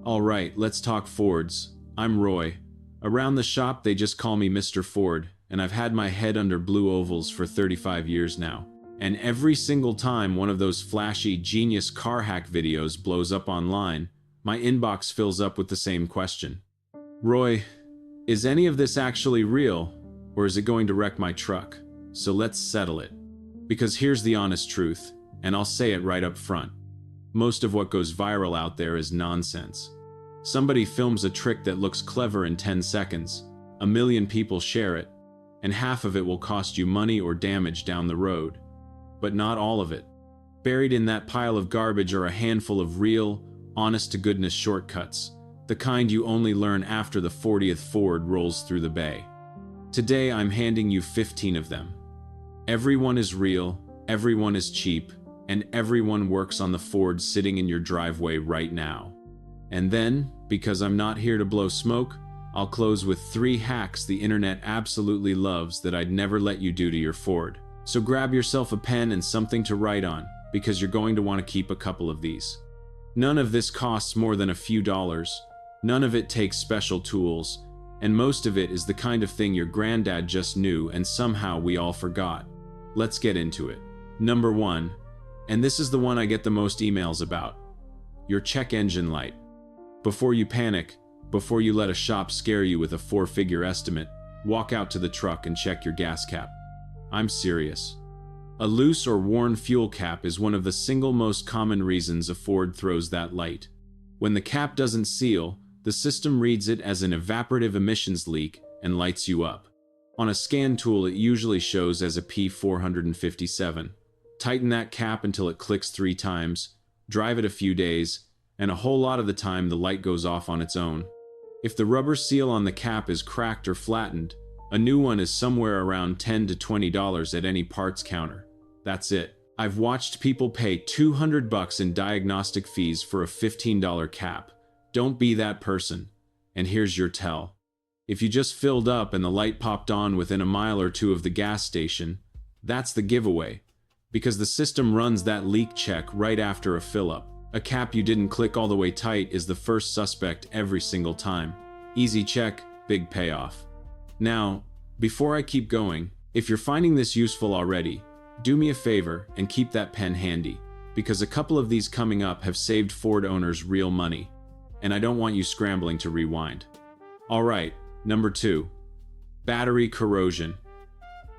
Alright, let's talk Fords. I'm Roy. Around the shop they just call me Mr. Ford, and I've had my head under blue ovals for 35 years now. And every single time one of those flashy genius car hack videos blows up online, my inbox fills up with the same question. Roy, is any of this actually real, or is it going to wreck my truck? So let's settle it. Because here's the honest truth, and I'll say it right up front. Most of what goes viral out there is nonsense. Somebody films a trick that looks clever in 10 seconds, a million people share it, and half of it will cost you money or damage down the road. But not all of it. Buried in that pile of garbage are a handful of real, honest-to-goodness shortcuts, the kind you only learn after the 40th Ford rolls through the bay. Today I'm handing you 15 of them. Everyone is real, everyone is cheap, and everyone works on the Ford sitting in your driveway right now. And then, because I'm not here to blow smoke, I'll close with 3 hacks the internet absolutely loves that I'd never let you do to your Ford. So grab yourself a pen and something to write on, because you're going to want to keep a couple of these. None of this costs more than a few dollars, none of it takes special tools, and most of it is the kind of thing your granddad just knew and somehow we all forgot. Let's get into it. Number 1, and this is the one I get the most emails about, your check engine light. Before you panic, before you let a shop scare you with a 4-figure estimate, walk out to the truck and check your gas cap. I'm serious. A loose or worn fuel cap is one of the single most common reasons a Ford throws that light. When the cap doesn't seal, the system reads it as an evaporative emissions leak and lights you up. On a scan tool, it usually shows as a P457. Tighten that cap until it clicks 3 times, drive it a few days, and a whole lot of the time the light goes off on its own. If the rubber seal on the cap is cracked or flattened, a new one is somewhere around $10 to $20 at any parts counter. That's it. I've watched people pay $200 in diagnostic fees for a $15 cap. Don't be that person. And here's your tell. If you just filled up and the light popped on within a mile or 2 of the gas station, that's the giveaway. Because the system runs that leak check right after a fill-up. A cap you didn't click all the way tight is the first suspect every single time. Easy check, big payoff. Now, before I keep going, if you're finding this useful already, do me a favor and keep that pen handy, because a couple of these coming up have saved Ford owners real money, and I don't want you scrambling to rewind. Alright, number 2. Battery corrosion.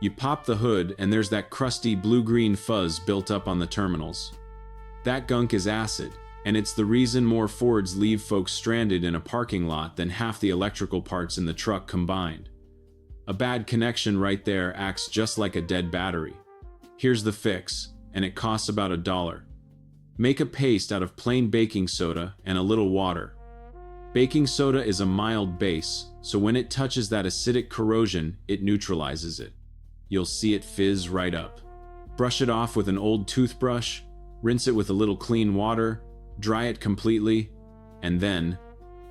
You pop the hood and there's that crusty blue-green fuzz built up on the terminals. That gunk is acid, and it's the reason more Fords leave folks stranded in a parking lot than half the electrical parts in the truck combined. A bad connection right there acts just like a dead battery. Here's the fix, and it costs about $1. Make a paste out of plain baking soda and a little water. Baking soda is a mild base, so when it touches that acidic corrosion, it neutralizes it. You'll see it fizz right up. Brush it off with an old toothbrush, rinse it with a little clean water, dry it completely, and then,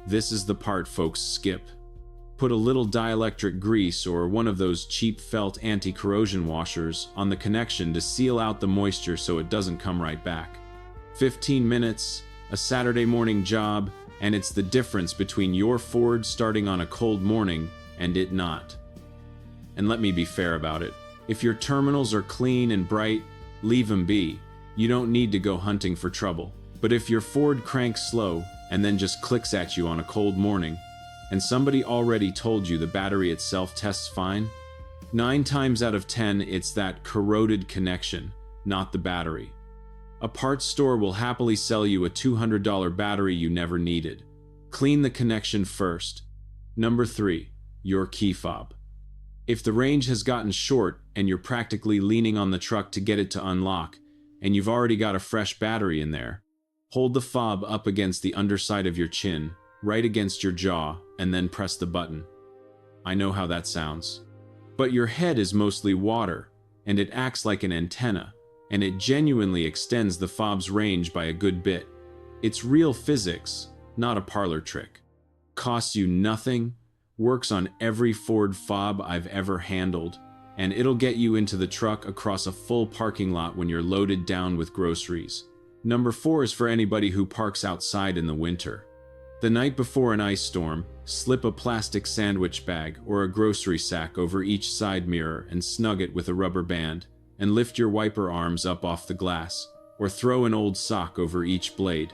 this is the part folks skip. Put a little dielectric grease or one of those cheap felt anti-corrosion washers on the connection to seal out the moisture so it doesn't come right back. 15 minutes, a Saturday morning job, and it's the difference between your Ford starting on a cold morning and it not. And let me be fair about it. If your terminals are clean and bright, leave them be. You don't need to go hunting for trouble. But if your Ford cranks slow and then just clicks at you on a cold morning, and somebody already told you the battery itself tests fine, 9 times out of 10 it's that corroded connection, not the battery. A parts store will happily sell you a $200 battery you never needed. Clean the connection first. Number 3, your key fob. If the range has gotten short and you're practically leaning on the truck to get it to unlock, and you've already got a fresh battery in there, hold the fob up against the underside of your chin, right against your jaw, and then press the button. I know how that sounds. But your head is mostly water, and it acts like an antenna, and it genuinely extends the fob's range by a good bit. It's real physics, not a parlor trick. Costs you nothing, works on every Ford fob I've ever handled, and it'll get you into the truck across a full parking lot when you're loaded down with groceries. Number 4 is for anybody who parks outside in the winter. The night before an ice storm, slip a plastic sandwich bag or a grocery sack over each side mirror and snug it with a rubber band, and lift your wiper arms up off the glass, or throw an old sock over each blade.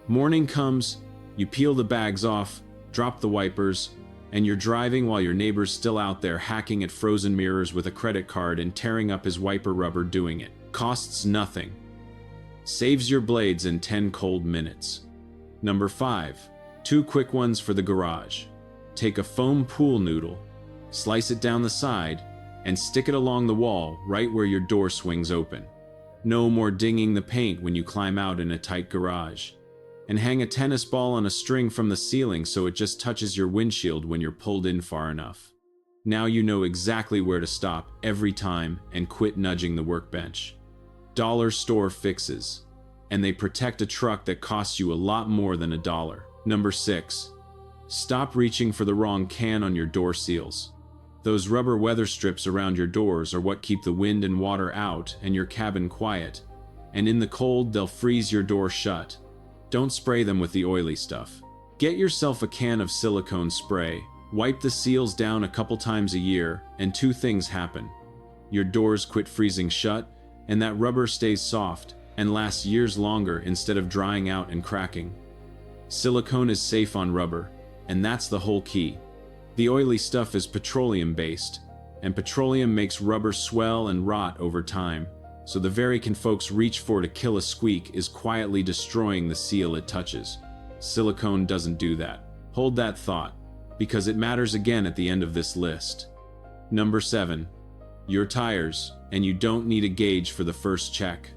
Morning comes, you peel the bags off, drop the wipers, and you're driving while your neighbor's still out there hacking at frozen mirrors with a credit card and tearing up his wiper rubber doing it. Costs nothing. Saves your blades in 10 cold minutes. Number 5. 2 quick ones for the garage. Take a foam pool noodle, slice it down the side, and stick it along the wall right where your door swings open. No more dinging the paint when you climb out in a tight garage. And hang a tennis ball on a string from the ceiling so it just touches your windshield when you're pulled in far enough. Now you know exactly where to stop every time and quit nudging the workbench. Dollar store fixes, and they protect a truck that costs you a lot more than $1. Number 6. Stop reaching for the wrong can on your door seals. Those rubber weather strips around your doors are what keep the wind and water out and your cabin quiet, and in the cold they'll freeze your door shut. Don't spray them with the oily stuff. Get yourself a can of silicone spray, wipe the seals down a couple times a year, and 2 things happen. Your doors quit freezing shut, and that rubber stays soft and lasts years longer instead of drying out and cracking. Silicone is safe on rubber, and that's the whole key. The oily stuff is petroleum-based, and petroleum makes rubber swell and rot over time, so the very can folks reach for to kill a squeak is quietly destroying the seal it touches. Silicone doesn't do that. Hold that thought, because it matters again at the end of this list. Number 7. Your tires, and you don't need a gauge for the first check.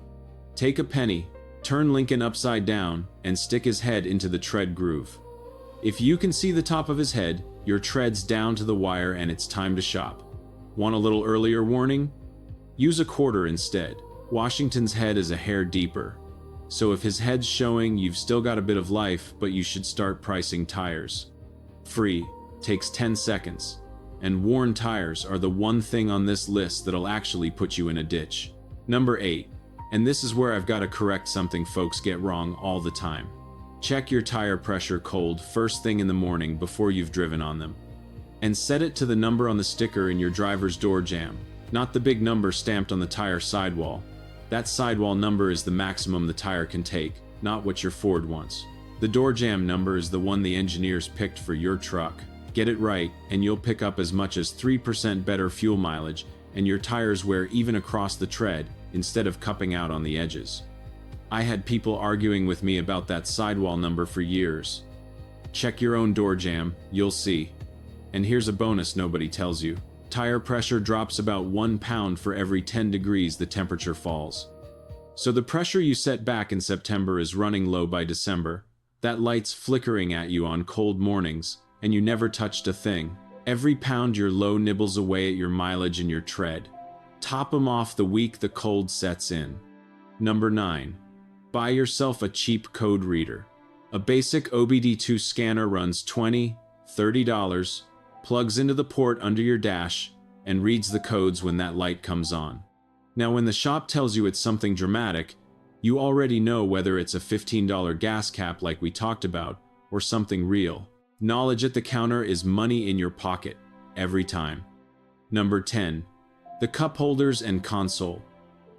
Take a penny, turn Lincoln upside down, and stick his head into the tread groove. If you can see the top of his head, your tread's down to the wire and it's time to shop. Want a little earlier warning? Use a quarter instead. Washington's head is a hair deeper, so if his head's showing, you've still got a bit of life, but you should start pricing tires. Free, takes 10 seconds, and worn tires are the one thing on this list that'll actually put you in a ditch. Number 8. And this is where I've got to correct something folks get wrong all the time. Check your tire pressure cold first thing in the morning before you've driven on them. And set it to the number on the sticker in your driver's door jamb, not the big number stamped on the tire sidewall. That sidewall number is the maximum the tire can take, not what your Ford wants. The door jamb number is the one the engineers picked for your truck. Get it right, and you'll pick up as much as 3% better fuel mileage, and your tires wear even across the tread, instead of cupping out on the edges. I had people arguing with me about that sidewall number for years. Check your own door jamb, you'll see. And here's a bonus nobody tells you. Tire pressure drops about 1 pound for every 10 degrees the temperature falls. So the pressure you set back in September is running low by December. That light's flickering at you on cold mornings, and you never touched a thing. Every pound your low nibbles away at your mileage and your tread. Top 'em off the week the cold sets in. Number 9. Buy yourself a cheap code reader. A basic OBD2 scanner runs $20, $30, plugs into the port under your dash, and reads the codes when that light comes on. Now when the shop tells you it's something dramatic, you already know whether it's a $15 gas cap like we talked about, or something real. Knowledge at the counter is money in your pocket, every time. Number 10. The cup holders and console.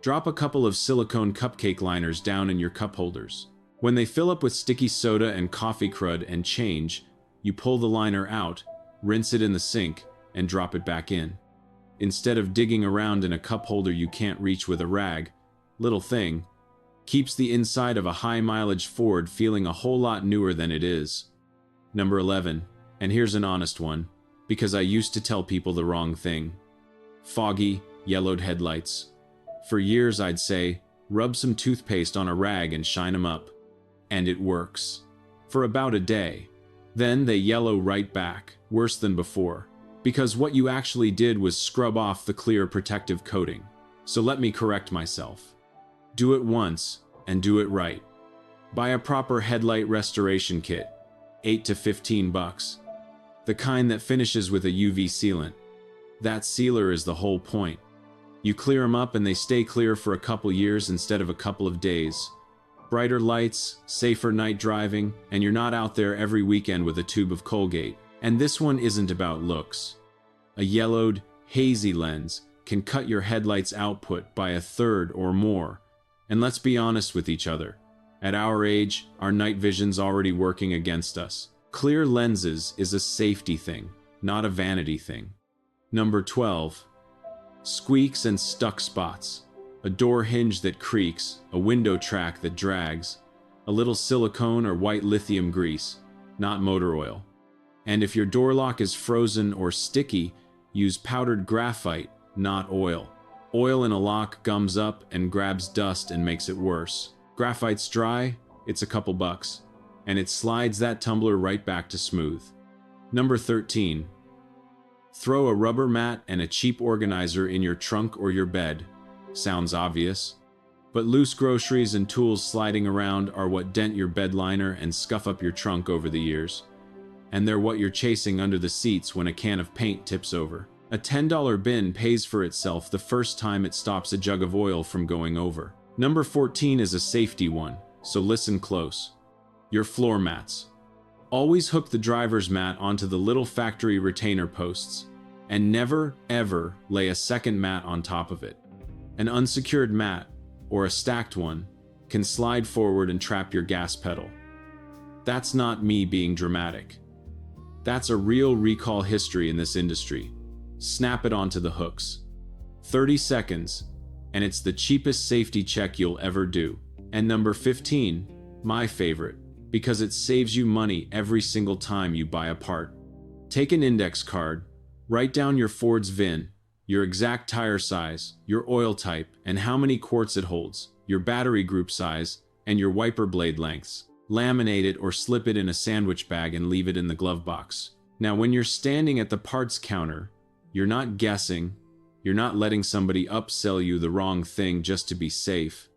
Drop a couple of silicone cupcake liners down in your cup holders. When they fill up with sticky soda and coffee crud and change, you pull the liner out, rinse it in the sink, and drop it back in. Instead of digging around in a cup holder you can't reach with a rag, little thing, keeps the inside of a high-mileage Ford feeling a whole lot newer than it is. Number 11, and here's an honest one, because I used to tell people the wrong thing. Foggy, yellowed headlights. For years I'd say, rub some toothpaste on a rag and shine 'em up. And it works. For about a day. Then they yellow right back, worse than before. Because what you actually did was scrub off the clear protective coating. So let me correct myself. Do it once, and do it right. Buy a proper headlight restoration kit, $8 to $15. The kind that finishes with a UV sealant. That sealer is the whole point. You clear them up and they stay clear for a couple years instead of a couple of days. Brighter lights, safer night driving, and you're not out there every weekend with a tube of Colgate. And this one isn't about looks. A yellowed, hazy lens can cut your headlights' output by a third or more. And let's be honest with each other. At our age, our night vision's already working against us. Clear lenses is a safety thing, not a vanity thing. Number 12. Squeaks and stuck spots. A door hinge that creaks, a window track that drags, a little silicone or white lithium grease, not motor oil. And if your door lock is frozen or sticky, use powdered graphite, not oil. Oil in a lock gums up and grabs dust and makes it worse. Graphite's dry, it's a couple bucks, and it slides that tumbler right back to smooth. Number 13. Throw a rubber mat and a cheap organizer in your trunk or your bed. Sounds obvious, but loose groceries and tools sliding around are what dent your bed liner and scuff up your trunk over the years. And they're what you're chasing under the seats when a can of paint tips over. A $10 bin pays for itself the first time it stops a jug of oil from going over. Number 14 is a safety one, so listen close. Your floor mats. Always hook the driver's mat onto the little factory retainer posts, and never, ever lay a second mat on top of it. An unsecured mat, or a stacked one, can slide forward and trap your gas pedal. That's not me being dramatic. That's a real recall history in this industry. Snap it onto the hooks. 30 seconds, and it's the cheapest safety check you'll ever do. And number 15, my favorite, because it saves you money every single time you buy a part. Take an index card, write down your Ford's VIN, your exact tire size, your oil type, and how many quarts it holds, your battery group size, and your wiper blade lengths. Laminate it or slip it in a sandwich bag and leave it in the glove box. Now, when you're standing at the parts counter, you're not guessing, you're not letting somebody upsell you the wrong thing just to be safe,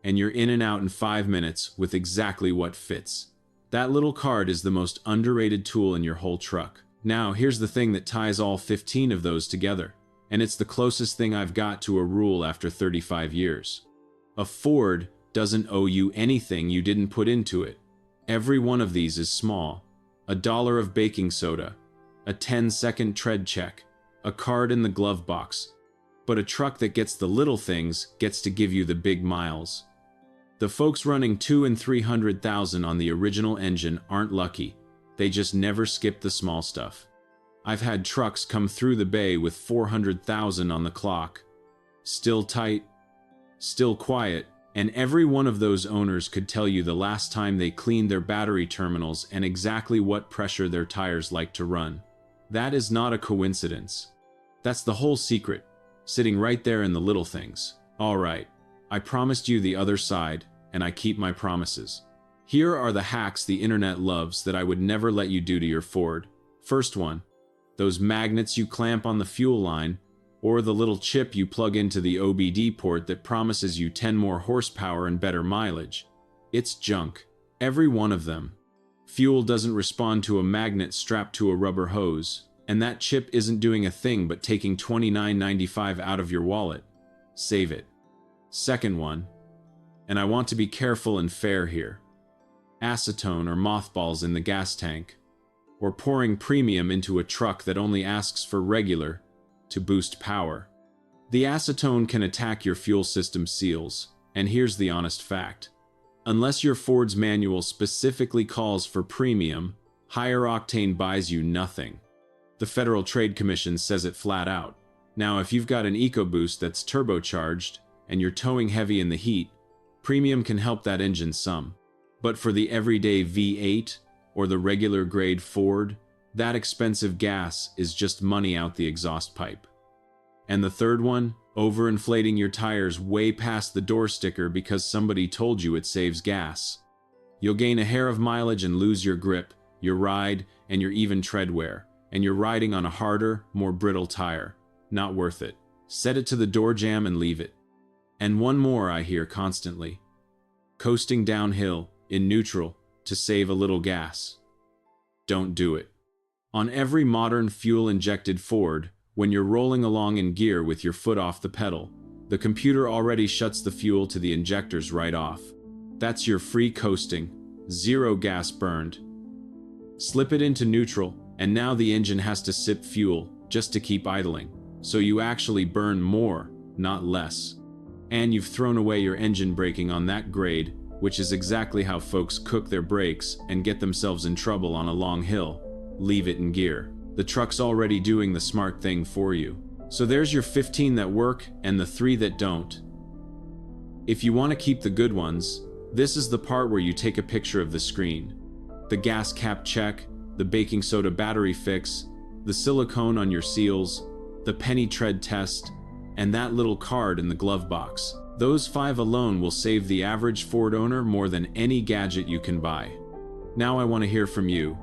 and you're in and out in 5 minutes with exactly what fits. That little card is the most underrated tool in your whole truck. Now, here's the thing that ties all 15 of those together. And it's the closest thing I've got to a rule after 35 years. A Ford doesn't owe you anything you didn't put into it. Every one of these is small. $1 of baking soda, a 10-second tread check, a card in the glove box. But a truck that gets the little things gets to give you the big miles. The folks running 200,000 and 300,000 on the original engine aren't lucky. They just never skip the small stuff. I've had trucks come through the bay with 400,000 on the clock. Still tight, still quiet, and every one of those owners could tell you the last time they cleaned their battery terminals and exactly what pressure their tires like to run. That is not a coincidence. That's the whole secret, sitting right there in the little things. All right, I promised you the other side, and I keep my promises. Here are the hacks the internet loves that I would never let you do to your Ford. First one. Those magnets you clamp on the fuel line, or the little chip you plug into the OBD port that promises you 10 more horsepower and better mileage. It's junk. Every one of them. Fuel doesn't respond to a magnet strapped to a rubber hose, and that chip isn't doing a thing but taking $29.95 out of your wallet. Save it. Second one, and I want to be careful and fair here. Acetone or mothballs in the gas tank, or pouring premium into a truck that only asks for regular to boost power. The acetone can attack your fuel system seals, and here's the honest fact. Unless your Ford's manual specifically calls for premium, higher octane buys you nothing. The Federal Trade Commission says it flat out. Now, if you've got an EcoBoost that's turbocharged and you're towing heavy in the heat, premium can help that engine some. But for the everyday V8 or the regular grade Ford, that expensive gas is just money out the exhaust pipe. And the third one, overinflating your tires way past the door sticker because somebody told you it saves gas. You'll gain a hair of mileage and lose your grip, your ride, and your even tread wear, and you're riding on a harder, more brittle tire. Not worth it. Set it to the door jamb and leave it. And one more I hear constantly. Coasting downhill, in neutral, to save a little gas. Don't do it. On every modern fuel-injected Ford, when you're rolling along in gear with your foot off the pedal, the computer already shuts the fuel to the injectors right off. That's your free coasting, zero gas burned. Slip it into neutral, and now the engine has to sip fuel just to keep idling. So you actually burn more, not less. And you've thrown away your engine braking on that grade, which is exactly how folks cook their brakes and get themselves in trouble on a long hill. Leave it in gear. The truck's already doing the smart thing for you. So there's your 15 that work and the 3 that don't. If you want to keep the good ones, this is the part where you take a picture of the screen. The gas cap check, the baking soda battery fix, the silicone on your seals, the penny tread test, and that little card in the glove box. Those 5 alone will save the average Ford owner more than any gadget you can buy. Now I want to hear from you.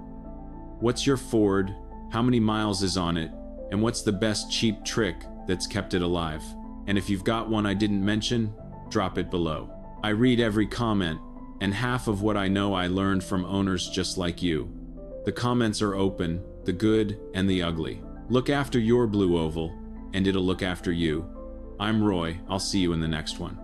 What's your Ford? How many miles is on it? And what's the best cheap trick that's kept it alive? And if you've got one I didn't mention, drop it below. I read every comment, and half of what I know I learned from owners just like you. The comments are open, the good and the ugly. Look after your blue oval, and it'll look after you. I'm Roy, I'll see you in the next one.